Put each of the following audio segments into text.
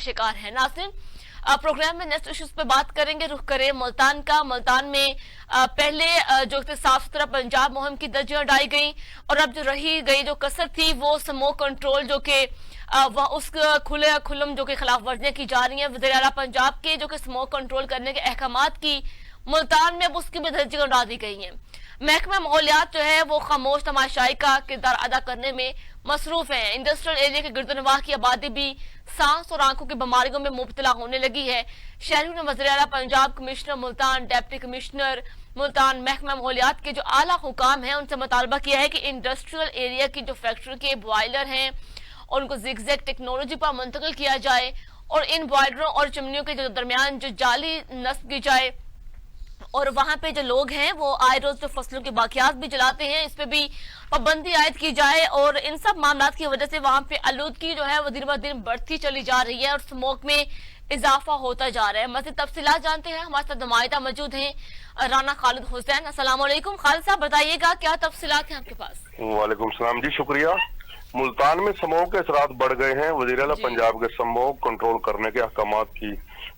शिकार है। नाज़रीन, प्रोग्राम में नेक्स्ट इश्यूज पे बात करेंगे। रुख करें मुल्तान का। मुल्तान में पहले जो साफ सुथरा पंजाब मुहिम की धज्जियां उड़ाई गई और अब जो रही गई जो कसर थी वो स्मोक कंट्रोल, जो कि उस खुले खुलम जो कि खिलाफ वर्जियां की जा रही हैं वज़ीर आला पंजाब के, जो कि स्मोक कंट्रोल करने के अहकामात की मुल्तान में अब उसकी भी धज्जियां उड़ा दी गई हैं। महकमा माहौलियात जो है वो खामोश तमाशाई का किरदार अदा करने में मसरूफ है। इंडस्ट्रियल एरिया के गिरदोनवाह की आबादी भी सांस और आंखों की बीमारियों में मुब्तला होने लगी है। शहरियों ने वज़ीर आला Punjab, commissioner Multan, deputy commissioner Multan, महकमा माहौलियात के जो आला हुकाम हैं उनसे मुतालबा किया है कि इंडस्ट्रियल एरिया की जो फैक्ट्री के बॉयलर हैं और उनको ज़िगज़ैग टेक्नोलॉजी पर मुंतकिल किया जाए और इन बॉयलरों और चिमनियों के जो दरमियान जो जाली नस्ब की जाए और वहां पे जो लोग हैं वो आए रोज जो फसलों के बाकियात भी जलाते हैं, इस पे भी पाबंदी आयद की जाए। और इन सब मामलात की वजह से वहां पे आलूदगी जो है वो दिन ब दिन बढ़ती चली जा रही है और स्मोक में इजाफा होता जा रहा है। मज़ीद तफसीलात जानते हैं, हमारे साथ नुमाइंदा मौजूद हैं राना खालिद हुसैन। अस्सलाम वालेकुम खालिद साहब, बताइएगा क्या तफसीलात हैं आपके पास? वालेकुम सलाम जी, शुक्रिया। मुल्तान में स्मोक के असरात बढ़ गए हैं। वज़ीर आला पंजाब के स्मोक कंट्रोल करने के अहकामात की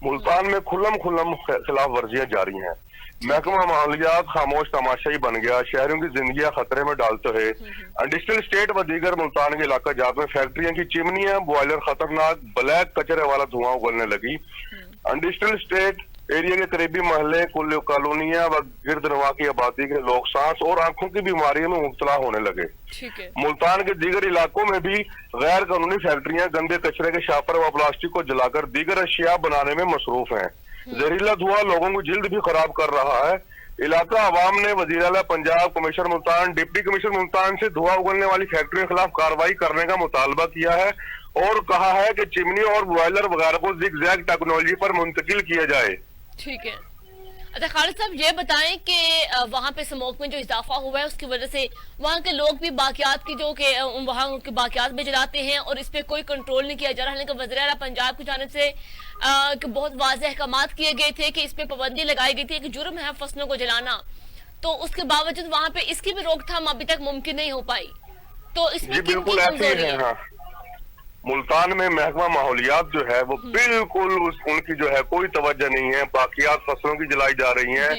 मुल्तान में खुल्लम खिलाफ वर्जियां जारी हैं। महकमा माहौलियात खामोश तमाशाई बन गया, शहरों की जिंदगियां खतरे में डालते हुए इंडस्ट्रियल स्टेट व दीगर मुल्तान के इलाका जात में फैक्ट्रियों की चिमनियां, बॉयलर, खतरनाक ब्लैक कचरे वाला धुआं उगलने लगी। इंडस्ट्रियल स्टेट एरिया के करीबी महल्ले, कॉलोनियां व गिरदनवा की आबादी के लोग सांस और आंखों की बीमारियों में मुब्तला होने लगे। मुल्तान के दीगर इलाकों में भी गैर कानूनी फैक्ट्रियां गंदे कचरे के शापर व प्लास्टिक को जलाकर दीगर अशिया बनाने में मसरूफ हैं। जहरीला धुआं लोगों को जिल्द भी खराब कर रहा है। इलाका अवाम ने वज़ीर आला Punjab, commissioner Multan, deputy commissioner Multan से धुआं उगलने वाली फैक्ट्रियों के खिलाफ कार्रवाई करने का मुतालबा किया है और कहा है कि चिमनी और बॉयलर वगैरह को ज़िगज़ैग टेक्नोलॉजी पर मुंतकिल किया जाए। ठीक है। अच्छा खालिद साहब, ये बताएं कि वहाँ पे स्मोक में जो इजाफा हुआ है उसकी वजह से वहाँ के लोग भी बाकियात की जो कि वहाँ के बाकियात भी जलाते हैं और इस पे कोई कंट्रोल नहीं किया जा रहा है। लेकिन वज़ीर आला पंजाब की जानिब से बहुत वाज़ेह अहकामात किए गए थे कि इस पे पाबंदी लगाई गई थी कि जुर्म है फसलों को जलाना, तो उसके बावजूद वहाँ पे इसकी भी रोकथाम अभी तक मुमकिन नहीं हो पाई। तो इसमें बिल्कुल ऐसे ही है। मुल्तान में महकमा माहौलियात जो है वो बिल्कुल उनकी जो है कोई तवज्जो नहीं है। बाकियात फसलों की जलाई जा रही हैं।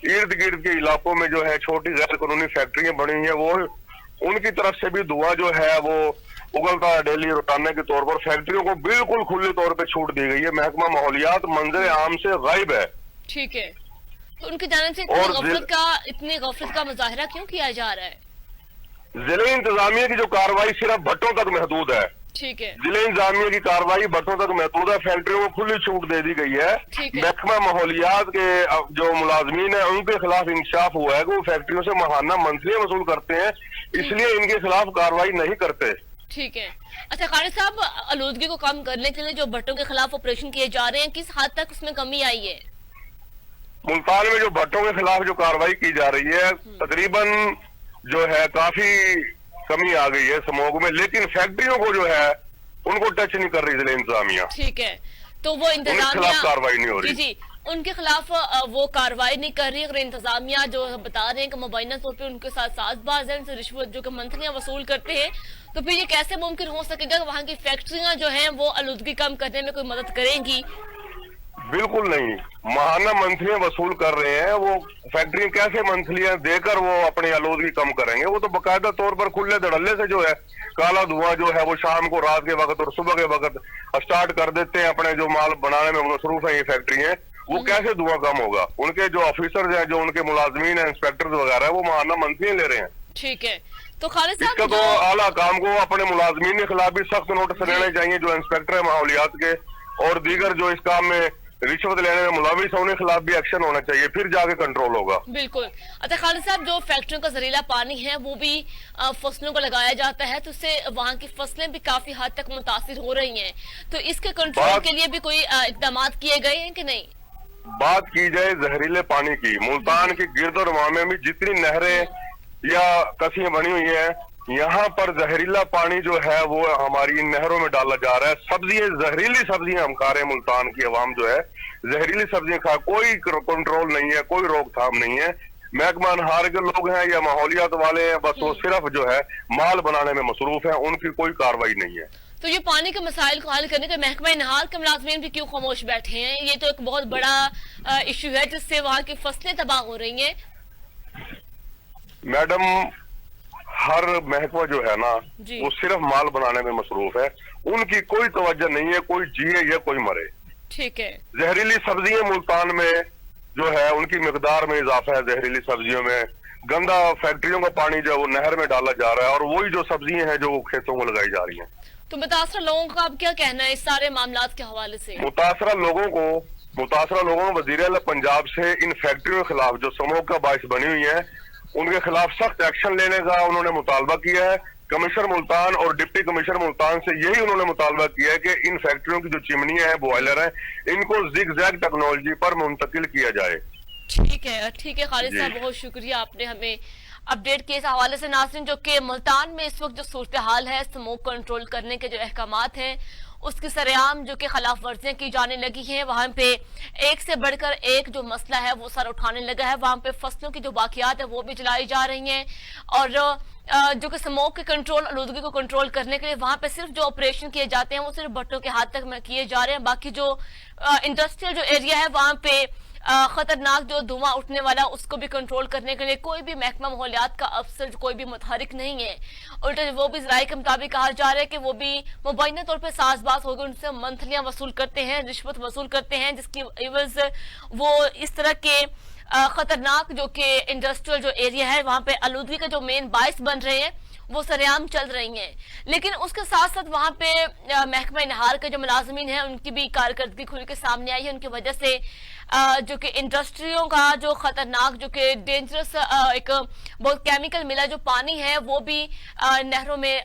इर्द गिर्द के इलाकों में जो है छोटी गैर कानूनी फैक्ट्रियां बनी हैं, वो उनकी तरफ से भी धुआं जो है वो उगलता है डेली रोजाना के तौर पर। फैक्ट्रियों को बिल्कुल खुले तौर पर छूट दी गई है। महकमा माहौलियात मंजर आम से गायब है। ठीक है, तो उनकी जानिब से इतनी गफलत का मुजाहिरा क्यों किया जा रहा है? जिले इंतजामिया की जो कार्रवाई सिर्फ भट्टों तक महदूद है। ठीक है, जिले इंतजामिया की कार्रवाई भट्टों तक महदूद है। फैक्ट्रियों को खुली छूट दे दी गई है। महकमा माहौलियात के जो मुलाजमीन है उनके खिलाफ इंकशाफ हुआ है कि वो फैक्ट्रियों से माहाना मंथली वसूल करते हैं, इसलिए इनके खिलाफ कार्रवाई नहीं करते। ठीक है। अच्छा खालिद साहब, आलूदगी को कम करने के लिए जो भट्टों के खिलाफ ऑपरेशन किए जा रहे हैं, किस हद तक उसमें कमी आई है? मुल्तान में जो भट्टों के खिलाफ जो कार्रवाई की जा रही है तकरीबन जो है काफी कमी आ गई है स्मोक में, लेकिन फैक्ट्रियों को जो है उनको टच नहीं कर रही जिले इंतजामिया। ठीक है, तो वो इंतजामिया कार्रवाई नहीं हो रही। जी, उनके खिलाफ वो कार्रवाई नहीं कर रही। अगर इंतजामिया जो बता रहे हैं कि मुबैना तौर पे उनके साथ साजबाज है, उनसे रिश्वत जो कि मंथलियां वसूल करते हैं, तो फिर ये कैसे मुमकिन हो सकेगा कि वहाँ की फैक्ट्रियां जो हैं वो आलूदगी कम करने में कोई मदद करेंगी? बिल्कुल नहीं। माहाना मंथलियां वसूल कर रहे हैं, वो फैक्ट्री कैसे मंथलियां देकर वो अपनी आलूदगी कम करेंगे? वो तो बाकायदा तौर पर खुले धड़ल्ले से जो है काला धुआं जो है वो शाम को, रात के वक्त और सुबह के वक्त स्टार्ट कर देते हैं। अपने जो माल बनाने में मसरूफ है ये फैक्ट्री है, वो कैसे धुआं कम होगा? उनके जो ऑफिसर हैं, जो उनके मुलाजमीन है, इंस्पेक्टर वगैरह, वो माहाना मंथलियां ले रहे हैं। ठीक है, तो खालिद साहब इसका तो आला काम को अपने मुलाजमीन के खिलाफ भी सख्त नोटिस लेने चाहिए। जो इंस्पेक्टर है माहौलियात के और दीगर जो इस काम में रिश्वत लेने में मुलविस होने के खिलाफ भी एक्शन होना चाहिए, फिर जाके कंट्रोल होगा। बिल्कुल। अच्छा खालिद साहब, जो फैक्ट्रियों का जहरीला पानी है वो भी फसलों को लगाया जाता है, तो उससे वहाँ की फसलें भी काफी हद तक मुतासिर हो रही हैं, तो इसके कंट्रोल के लिए भी कोई इकदाम किए गए हैं कि नहीं? बात की जाए जहरीले पानी की, मुल्तान के गिरद और मामे में जितनी नहरें या कसियां बनी हुई है, यहाँ पर जहरीला पानी जो है वो हमारी इन नहरों में डाला जा रहा है। सब्जियां, जहरीली सब्जियां हम खा रहे हैं। मुल्तान की आवाम जो है जहरीली सब्जियां खा, कोई कंट्रोल नहीं है, कोई रोकथाम नहीं है। महकमा अनहार के लोग हैं या माहौलियात वाले हैं, बस वो सिर्फ जो है माल बनाने में मसरूफ है, उनकी कोई कार्रवाई नहीं है। تو یہ پانی کے مسائل کو حل کرنے کے محکمہ نہال کے ملازمین بھی کیوں خاموش بیٹھے ہیں؟ یہ تو ایک بہت بڑا ایشو ہے جس سے وہاں کی فصلیں تباہ ہو رہی ہیں. میڈم ہر محکمہ جو ہے نا جی. وہ صرف مال بنانے میں مصروف ہے. ان کی کوئی توجہ نہیں ہے کوئی جیے یا کوئی مرے. ٹھیک ہے. زہریلی سبزیاں ملتان میں جو ہے ان کی مقدار میں اضافہ ہے. زہریلی سبزیوں میں گندا فیکٹریوں کا پانی جو ہے وہ نہر میں ڈالا جا رہا ہے اور وہی جو سبزیاں ہیں جو وہ کھیتوں میں لگائی جا رہی ہیں. تو متاثرہ لوگوں کا اب کیا کہنا ہے اس سارے معاملات کے حوالے سے؟ متاثرہ لوگوں کو وزیر اعلیٰ پنجاب سے ان فیکٹریوں کے خلاف جو سموگ کا باعث بنی ہوئی ہیں ان کے خلاف سخت ایکشن لینے کا انہوں نے مطالبہ کیا ہے. کمشنر ملتان اور ڈپٹی کمشنر ملتان سے یہی انہوں نے مطالبہ کیا ہے کہ ان فیکٹریوں کی جو چمنیاں ہیں بوائلر ہیں ان کو زگ زیگ ٹیکنالوجی پر منتقل کیا جائے. ٹھیک ہے خالد صاحب، بہت شکریہ آپ نے ہمیں اپڈیٹ کیے اس حوالے سے. ناظرین، جو کہ ملتان میں اس وقت جو صورتحال ہے اسموگ کنٹرول کرنے کے جو احکامات ہیں اس کی سرعام جو کہ خلاف ورزیاں کی جانے لگی ہیں، وہاں پہ ایک سے بڑھ کر ایک جو مسئلہ ہے وہ سر اٹھانے لگا ہے. وہاں پہ فصلوں کی جو باقیات ہے وہ بھی جلائی جا رہی ہیں اور جو کہ اسموگ کے کنٹرول، آلودگی کو کنٹرول کرنے کے لیے وہاں پہ صرف جو آپریشن کیے جاتے ہیں وہ صرف بھٹوں کے ہاتھ تک میں کیے جا رہے ہیں. باقی جو انڈسٹریل جو ایریا ہے وہاں پہ خطرناک جو دھواں اٹھنے والا اس کو بھی کنٹرول کرنے کے لیے کوئی بھی محکمہ ماحولیات کا افسر کوئی بھی متحرک نہیں ہے. الٹا وہ بھی ذرائع کے مطابق کہا جا رہا ہے کہ وہ بھی مبینہ طور پہ ساز باز ہو گئے، ان سے منتھلیاں وصول کرتے ہیں، رشوت وصول کرتے ہیں، جس کی عوض وہ اس طرح کے خطرناک جو کہ انڈسٹریل جو ایریا ہے وہاں پہ آلودگی کا جو مین باعث بن رہے ہیں وہ سرعام چل رہی ہیں. لیکن اس کے ساتھ ساتھ وہاں پہ محکمہ نہار کے جو ملازمین ہیں ان کی بھی کارکردگی کھل کے سامنے آئی ہے. ان کی وجہ سے جو کہ انڈسٹریوں کا جو خطرناک جو کہ ڈینجرس ایک بہت کیمیکل ملا جو پانی ہے وہ بھی نہروں میں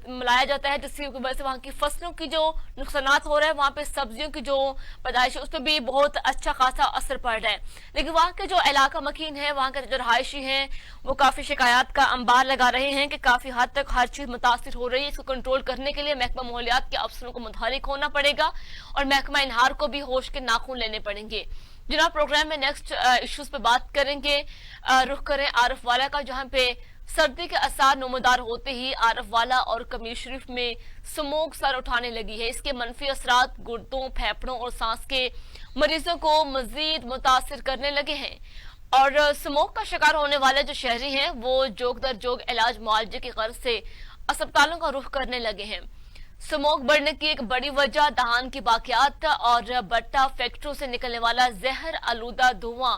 ملایا جاتا ہے، جس کی وجہ سے وہاں کی فصلوں کی جو نقصانات ہو رہے ہیں، وہاں پہ سبزیوں کی جو پیدائش ہے اس پہ بھی بہت اچھا خاصا اثر پڑ رہا ہے. لیکن وہاں کے جو علاقہ مکین ہے، وہاں کے جو رہائشی ہیں وہ کافی شکایات کا انبار لگا رہے ہیں کہ کافی حد تک ہر چیز متاثر ہو رہی ہے. اس کو کنٹرول کرنے کے لیے محکمہ ماحولیات کے افسروں کو متحرک ہونا پڑے گا اور محکمہ انہار کو بھی ہوش کے ناخن لینے پڑیں گے. جناب، پروگرام میں نیکسٹ ایشوز پہ بات کریں گے. رخ کریں عارف والا کا، جہاں پہ سردی کے اثار نمودار ہوتے ہی عارف والا اور کمیر شریف میں سموگ سر اٹھانے لگی ہے. اس کے منفی اثرات گردوں، پھیپھڑوں اور سانس کے مریضوں کو مزید متاثر کرنے لگے ہیں اور سموگ کا شکار ہونے والے جو شہری ہیں وہ جوگ در جوگ علاج معالجے کی غرض سے اسپتالوں کا رخ کرنے لگے ہیں. سموگ بڑھنے کی ایک بڑی وجہ دہان کی باقیات اور بٹا فیکٹریوں سے نکلنے والا زہر آلودہ دھواں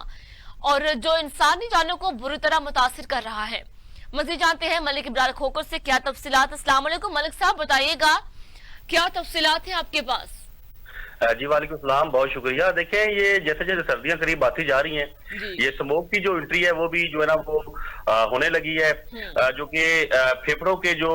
اور جو انسانی جانوں کو بری طرح متاثر کر رہا ہے. مزید جانتے ہیں ملک ابرار کھوکر سے کیا تفصیلات. السلام علیکم ملک صاحب، بتائیے گا کیا تفصیلات ہیں آپ کے پاس؟ جی وعلیکم السلام، بہت شکریہ. دیکھیں یہ جیسے جیسے سردیاں قریب آتی جا رہی ہیں یہ سموگ کی جو انٹری ہے وہ بھی جو ہے نا وہ ہونے لگی ہے، جو کہ پھیپھڑوں کے جو